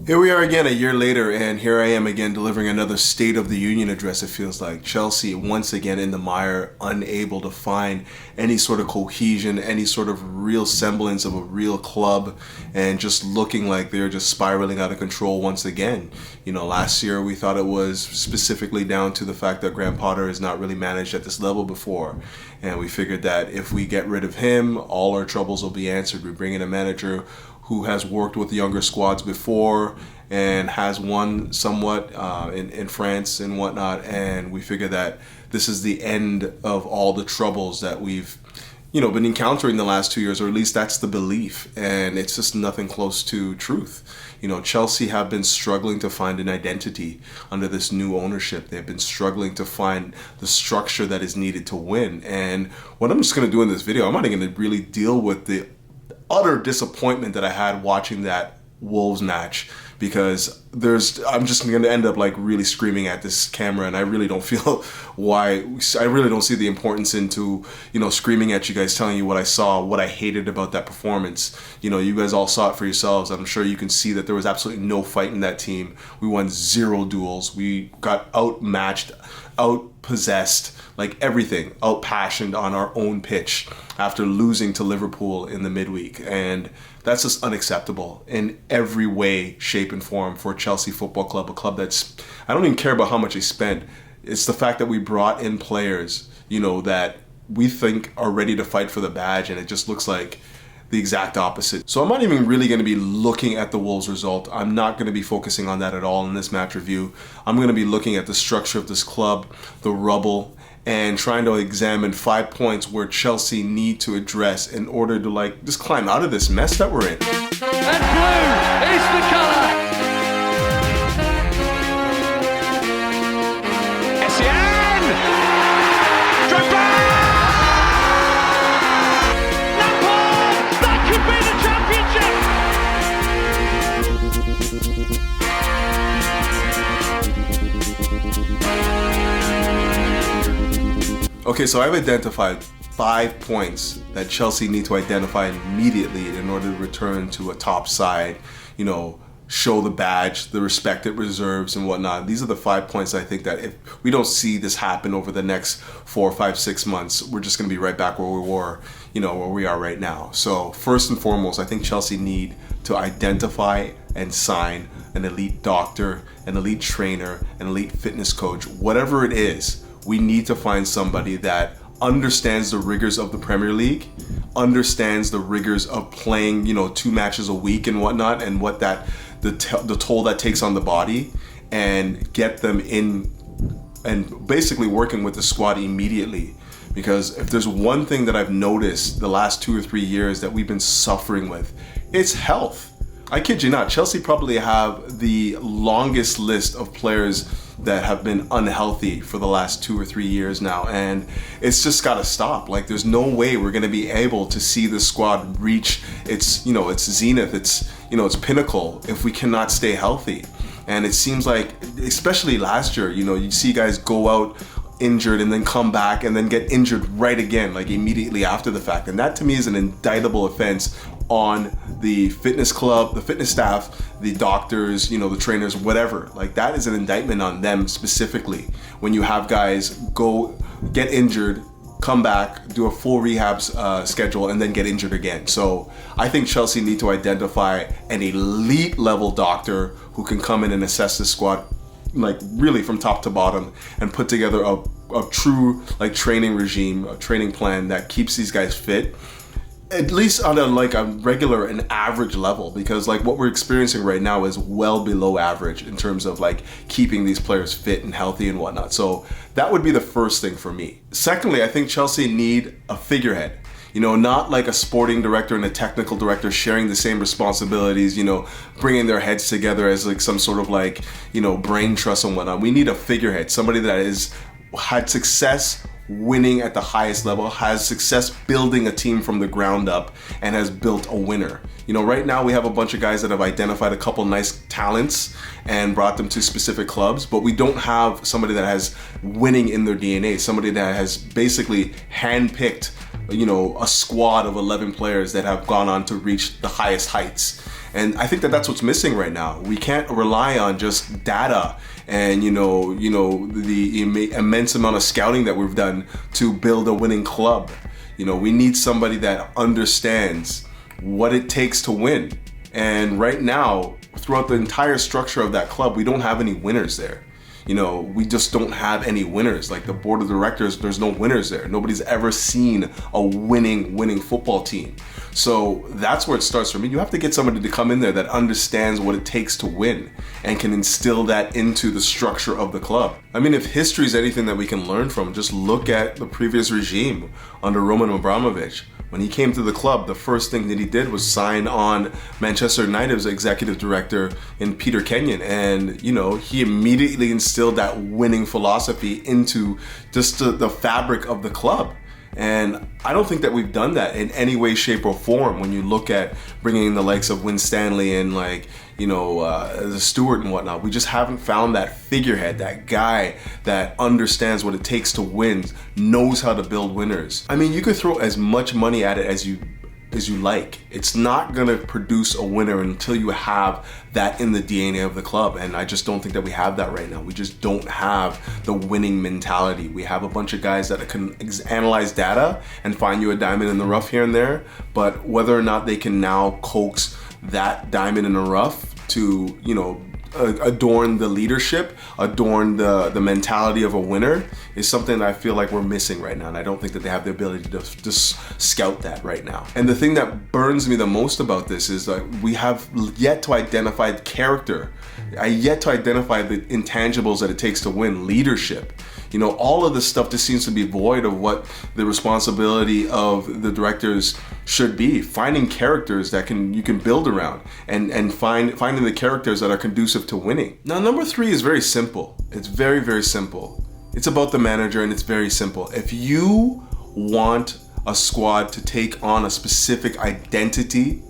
Here we are again a year later, and here I am again delivering another State of the Union address, it feels like. Chelsea once again in the mire, unable to find any sort of cohesion, any sort of real semblance of a real club, and just looking like they're just spiraling out of control once again. You know, last year we thought it was specifically down to the fact that Graham Potter has not really managed at this level before. And we figured that if we get rid of him, all our troubles will be answered. We bring in a manager who has worked with younger squads before and has won somewhat in France and whatnot, and we figure that this is the end of all the troubles that we've been encountering the last 2 years, or at least that's the belief, and it's just nothing close to truth. Chelsea have been struggling to find an identity under this new ownership. They've been struggling to find the structure that is needed to win, and what I'm just going to do in this video, I'm not even going to really deal with the utter disappointment that I had watching that Wolves match, because I'm just going to end up like really screaming at this camera, and I really don't feel I really don't see the importance into screaming at you guys, telling you what I saw, what I hated about that performance. You guys all saw it for yourselves. I'm sure you can see that there was absolutely no fight in that team. We won 0 duels. We got outmatched, outpossessed, like everything, outpassioned on our own pitch after losing to Liverpool in the midweek. And that's just unacceptable in every way, shape, and form for Chelsea Football Club, a club that's, I don't even care about how much they spent. It's the fact that we brought in players, that we think are ready to fight for the badge, and it just looks like the exact opposite. So I'm not even really going to be looking at the Wolves result. I'm not going to be focusing on that at all in this match review. I'm going to be looking at the structure of this club, the rubble, and trying to examine 5 points where Chelsea need to address in order to just climb out of this mess that we're in. And blue is the colour. Essien! Drogba! Lampard! That could be the Okay, so I've identified 5 points that Chelsea need to identify immediately in order to return to a top side, show the badge, the respect it reserves and whatnot. These are the 5 points I think that if we don't see this happen over the next 4, 5, 6 months, we're just going to be right back where we were, where we are right now. So first and foremost, I think Chelsea need to identify and sign an elite doctor, an elite trainer, an elite fitness coach, whatever it is. We need to find somebody that understands the rigors of the Premier League, understands the rigors of playing, 2 matches a week and whatnot, and what the toll that takes on the body, and get them in and basically working with the squad immediately. Because if there's one thing that I've noticed the last 2 or 3 years that we've been suffering with, it's health. I kid you not, Chelsea probably have the longest list of players that have been unhealthy for the last 2 or 3 years now, and it's just got to stop. There's no way we're going to be able to see the squad reach its zenith, its pinnacle, if we cannot stay healthy. And it seems like, especially last year, you see guys go out injured and then come back and then get injured right again, immediately after the fact. And that to me is an indictable offense on the fitness club, the fitness staff, the doctors, the trainers, whatever. That is an indictment on them specifically. When you have guys go get injured, come back, do a full rehab schedule, and then get injured again. So I think Chelsea need to identify an elite level doctor who can come in and assess the squad really from top to bottom, and put together a true training regime, a training plan that keeps these guys fit, at least on a regular and average level, because what we're experiencing right now is well below average in terms of keeping these players fit and healthy and whatnot. So that would be the first thing for me. Secondly, I think Chelsea need a figurehead. Not a sporting director and a technical director sharing the same responsibilities, bringing their heads together as some sort of brain trust and whatnot. We need a figurehead, somebody that has had success winning at the highest level, has success building a team from the ground up, and has built a winner. Right now we have a bunch of guys that have identified a couple nice talents and brought them to specific clubs, but we don't have somebody that has winning in their DNA, somebody that has basically handpicked a squad of 11 players that have gone on to reach the highest heights. And I think that that's what's missing right now. We can't rely on just data and the immense amount of scouting that we've done to build a winning club. We need somebody that understands what it takes to win. And right now, throughout the entire structure of that club, we don't have any winners there. We just don't have any winners. Like the board of directors, there's no winners there. Nobody's ever seen a winning football team. So that's where it starts for me. You have to get somebody to come in there that understands what it takes to win and can instill that into the structure of the club. I mean, if history is anything that we can learn from, just look at the previous regime under Roman Abramovich. When he came to the club, the first thing that he did was sign on Manchester United's executive director in Peter Kenyon. And, he immediately instilled that winning philosophy into just the fabric of the club. And I don't think that we've done that in any way, shape, or form when you look at bringing in the likes of Win Stanley and the Stewart and whatnot. We just haven't found that figurehead, that guy that understands what it takes to win, knows how to build winners. I mean, you could throw as much money at it as you like. It's not gonna produce a winner until you have that in the DNA of the club. And I just don't think that we have that right now. We just don't have the winning mentality. We have a bunch of guys that can analyze data and find you a diamond in the rough here and there, but whether or not they can now coax that diamond in the rough to, adorn the leadership, adorn the mentality of a winner is something that I feel like we're missing right now. And I don't think that they have the ability to just scout that right now. And the thing that burns me the most about this is that we have yet to identify character. I yet to identify the intangibles that it takes to win, leadership. All of this stuff just seems to be void of what the responsibility of the directors should be. Finding characters that you can build around and finding the characters that are conducive to winning. Now, number 3 is very simple. It's very, very simple. It's about the manager, and it's very simple. If you want a squad to take on a specific identity,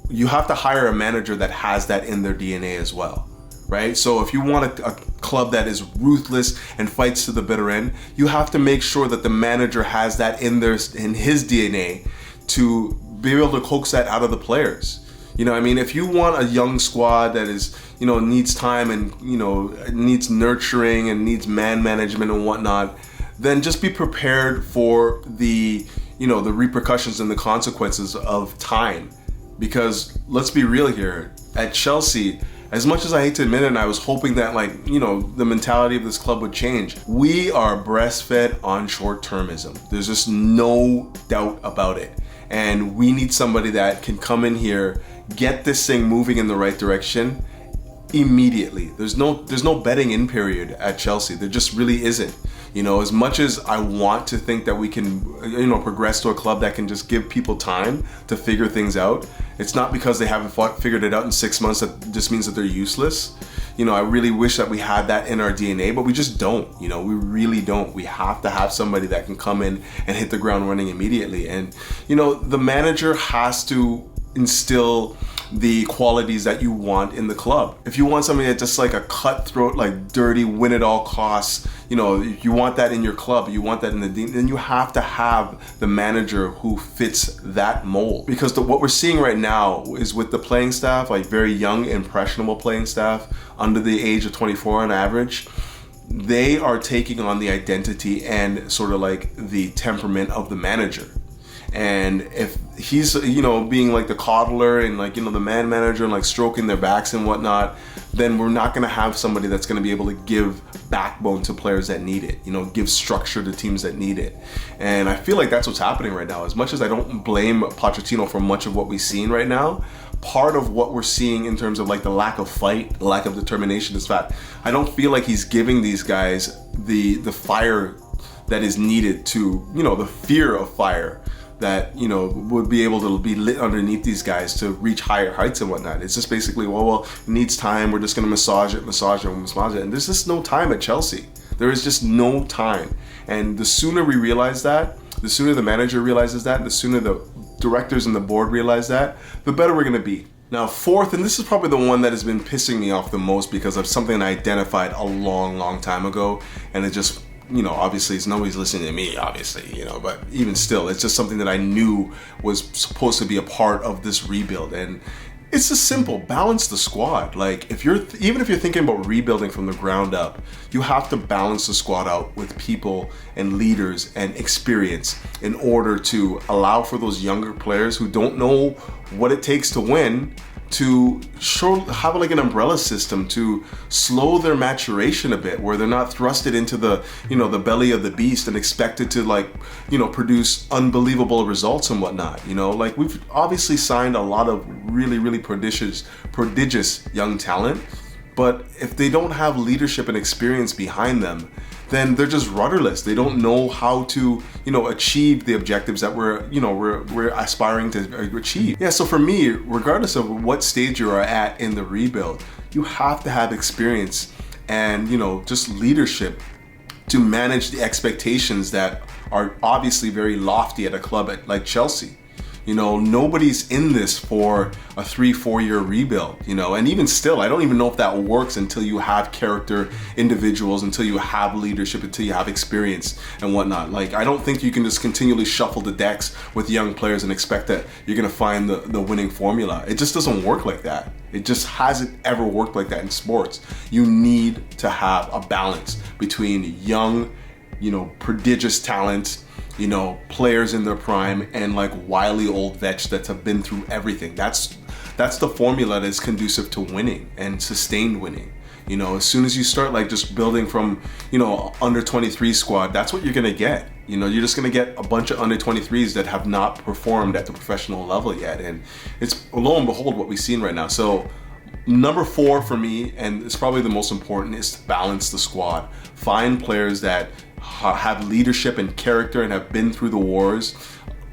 you have to hire a manager that has that in their DNA as well. Right? So if you want a club that is ruthless and fights to the bitter end, you have to make sure that the manager has that in his DNA to be able to coax that out of the players. If you want a young squad that is, needs time and, needs nurturing and needs man management and whatnot, then just be prepared for the repercussions and the consequences of time. Because let's be real here, at Chelsea, as much as I hate to admit it, and I was hoping that the mentality of this club would change, we are breastfed on short-termism. There's just no doubt about it. And we need somebody that can come in here, get this thing moving in the right direction immediately. There's no betting in period at Chelsea. There just really isn't. As much as I want to think that we can, progress to a club that can just give people time to figure things out, it's not because they haven't figured it out in 6 months that just means that they're useless. I really wish that we had that in our DNA, but we just don't. We really don't. We have to have somebody that can come in and hit the ground running immediately. And, the manager has to instill the qualities that you want in the club. If you want somebody that's just like a cutthroat, like dirty, win at all costs, you want that in your club, you want that in then you have to have the manager who fits that mold. Because what we're seeing right now is with the playing staff, like very young, impressionable playing staff, under the age of 24 on average, they are taking on the identity and sort of like the temperament of the manager. And if he's, being like the coddler and the man manager and stroking their backs and whatnot, then we're not going to have somebody that's going to be able to give backbone to players that need it, give structure to teams that need it. And I feel like that's what's happening right now. As much as I don't blame Pochettino for much of what we've seen right now, part of what we're seeing in terms of the lack of fight, the lack of determination is that I don't feel like he's giving these guys the fire that is needed to, the fear of fire that would be able to be lit underneath these guys to reach higher heights and whatnot. It's just basically, well, it needs time. We're just going to massage it. And there's just no time at Chelsea. There is just no time. And the sooner we realize that, the sooner the manager realizes that, the sooner the directors and the board realize that, the better we're going to be. Now, 4th, and this is probably the one that has been pissing me off the most because of something I identified a long time ago, and it just, obviously nobody's listening to me, obviously, but even still, it's just something that I knew was supposed to be a part of this rebuild. And It's just simple. Balance the squad. Like even if you're thinking about rebuilding from the ground up, you have to balance the squad out with people and leaders and experience in order to allow for those younger players who don't know what it takes to win to have like an umbrella system to slow their maturation a bit, where they're not thrusted into the the belly of the beast and expected to produce unbelievable results and whatnot. Like we've obviously signed a lot of really prodigious young talent, but if they don't have leadership and experience behind them, then they're just rudderless. They don't know how to, achieve the objectives that we're aspiring to achieve. Yeah, so for me, regardless of what stage you are at in the rebuild, you have to have experience and, just leadership to manage the expectations that are obviously very lofty at a club like Chelsea. Nobody's in this for a 3-4 year rebuild, and even still, I don't even know if that works until you have character individuals, until you have leadership, until you have experience and whatnot. Like, I don't think you can just continually shuffle the decks with young players and expect that you're going to find the winning formula. It just doesn't work like that. It just hasn't ever worked like that in sports. You need to have a balance between young, prodigious talent, players in their prime, and like wily old vets that have been through everything. That's the formula that's conducive to winning and sustained winning. As soon as you start like just building from, under 23 squad, that's what you're gonna get. You're just gonna get a bunch of under 23s that have not performed at the professional level yet. And it's lo and behold what we've seen right now. So number 4 for me, and it's probably the most important, is to balance the squad. Find players that have leadership and character and have been through the wars,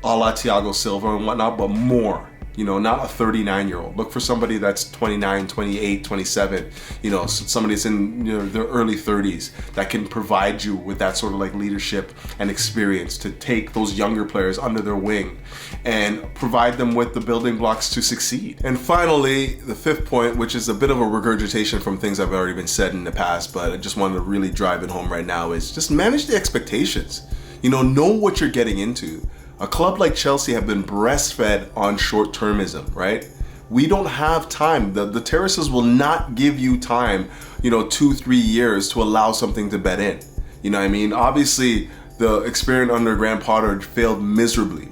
a la Thiago Silva and whatnot, but more. Not a 39-year-old. Look for somebody that's 29, 28, 27, somebody that's in their early 30s that can provide you with that sort of like leadership and experience to take those younger players under their wing and provide them with the building blocks to succeed. And finally, the 5th point, which is a bit of a regurgitation from things I've already been said in the past, but I just wanted to really drive it home right now, is just manage the expectations. Know what you're getting into. A club like Chelsea have been breastfed on short-termism, right? We don't have time. The Terraces will not give you time, 2-3 years to allow something to bed in. What I mean? Obviously, the experiment under Graham Potter failed miserably,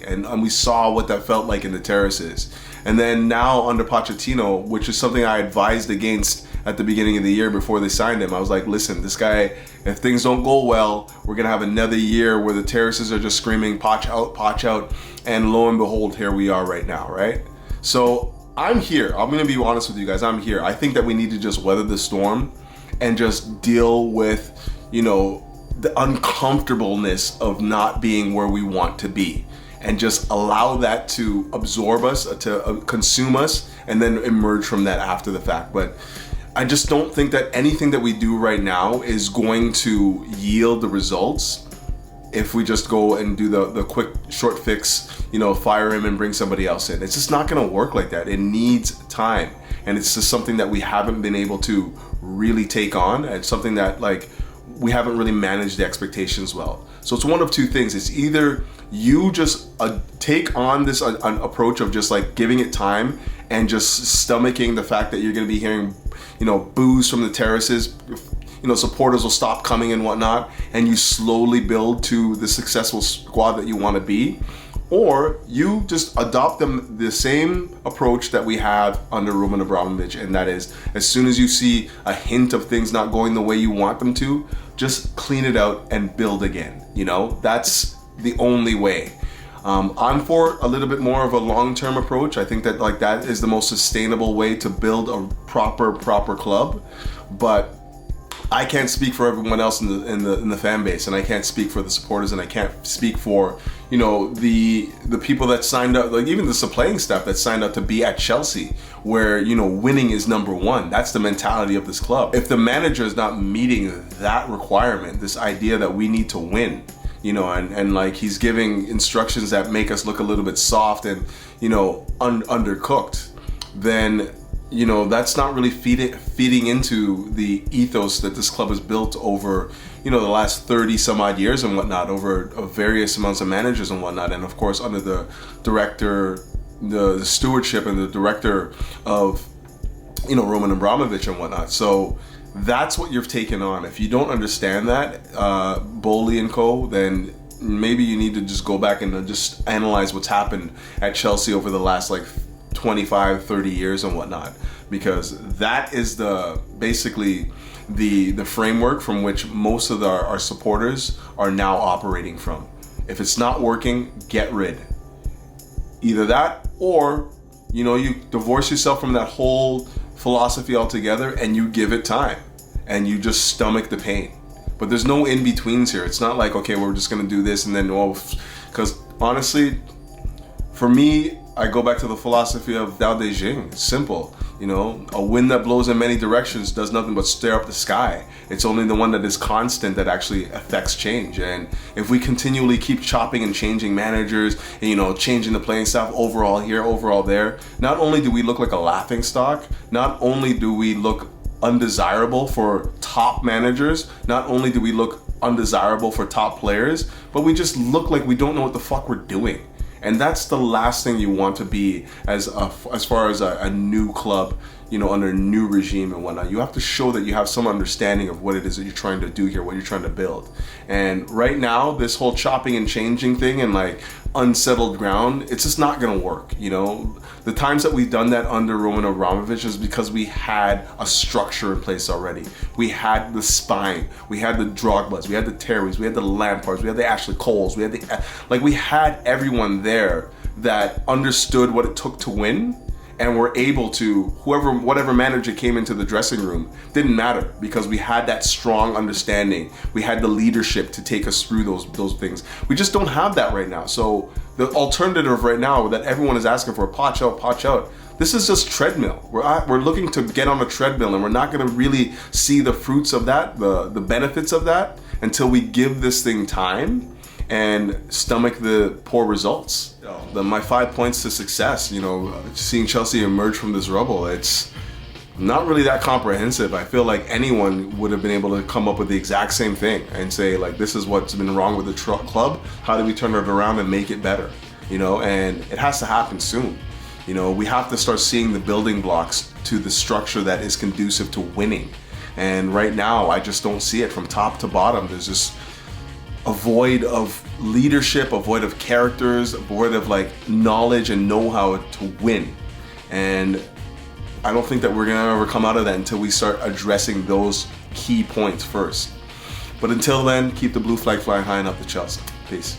and we saw what that felt like in the Terraces. And then now under Pochettino, which is something I advised against at the beginning of the year before they signed him, I was like, listen, this guy, if things don't go well, we're going to have another year where the Terraces are just screaming, Poch out, and lo and behold, here we are right now, right? So I'm here. I'm going to be honest with you guys. I'm here. I think that we need to just weather the storm and just deal with, the uncomfortableness of not being where we want to be, and just allow that to absorb us, to consume us, and then emerge from that after the fact. But I just don't think that anything that we do right now is going to yield the results if we just go and do the quick short fix, fire him and bring somebody else in. It's just not going to work like that. It needs time, and it's just something that we haven't been able to really take on, and something that like we haven't really managed the expectations well. So it's one of two things. It's either you just take on this approach of just like giving it time and just stomaching the fact that you're going to be hearing, boos from the Terraces, supporters will stop coming and whatnot, and you slowly build to the successful squad that you want to be. Or you just adopt the same approach that we have under Roman Abramovich, and that is, as soon as you see a hint of things not going the way you want them to, just clean it out and build again. That's the only way. I'm for a little bit more of a long-term approach. I think that like that is the most sustainable way to build a proper club, but I can't speak for everyone else in the fan base, and I can't speak for the supporters, and I can't speak for the people that signed up, like even the playing staff that signed up to be at Chelsea, where winning is number one. That's the mentality of this club. If the manager is not meeting that requirement, this idea that we need to win, and like he's giving instructions that make us look a little bit soft and undercooked, then that's not really feeding into the ethos that this club has built over, the last 30 some odd years and whatnot, over various amounts of managers and whatnot. And of course, under the director, the stewardship and the director of, you know, Roman Abramovich and whatnot. So that's what you've taken on. If you don't understand that, Boehly and co, then maybe you need to just go back and just analyze what's happened at Chelsea over the last like 25, 30 years and whatnot, because that is basically the framework from which most of our supporters are now operating from. If it's not working, get rid. Either that, or, you know, you divorce yourself from that whole philosophy altogether and you give it time and you just stomach the pain. But there's no in-betweens here. It's not like, okay, we're just gonna do this and then, because honestly, for me, I go back to the philosophy of Dao De Jing. It's simple. You know, a wind that blows in many directions does nothing but stir up the sky. It's only the one that is constant that actually affects change. And if we continually keep chopping and changing managers, and, you know, changing the playing staff overall here, overall there, not only do we look like a laughing stock, not only do we look undesirable for top managers, not only do we look undesirable for top players, but we just look like we don't know what the fuck we're doing. And that's the last thing you want to be as far as a new club, you know, under a new regime and whatnot. You have to show that you have some understanding of what it is that you're trying to do here, what you're trying to build. And right now, this whole chopping and changing thing and like unsettled ground, it's just not gonna work, you know? The times that we've done that under Roman Abramovich is because we had a structure in place already. We had the spine, we had the Drogbas, we had the Terrace, we had the Lampards, we had the Ashley Coles, we had everyone there that understood what it took to win, and were able to, whatever manager came into the dressing room, didn't matter, because we had that strong understanding. We had the leadership to take us through those things. We just don't have that right now. So the alternative right now that everyone is asking for, Poch out. This is just treadmill. We're looking to get on a treadmill, and we're not going to really see the fruits of that, the benefits of that, until we give this thing time and stomach the poor results. My 5 points to success, you know, seeing Chelsea emerge from this rubble, it's not really that comprehensive. I feel like anyone would have been able to come up with the exact same thing and say, like, this is what's been wrong with the club. How do we turn it around and make it better? You know, and it has to happen soon. You know, we have to start seeing the building blocks to the structure that is conducive to winning. And right now, I just don't see it from top to bottom. There's just a void of leadership, a void of characters, a void of like knowledge and know-how to win. And I don't think that we're gonna ever come out of that until we start addressing those key points first. But until then, keep the blue flag flying high and up to Chelsea. Peace.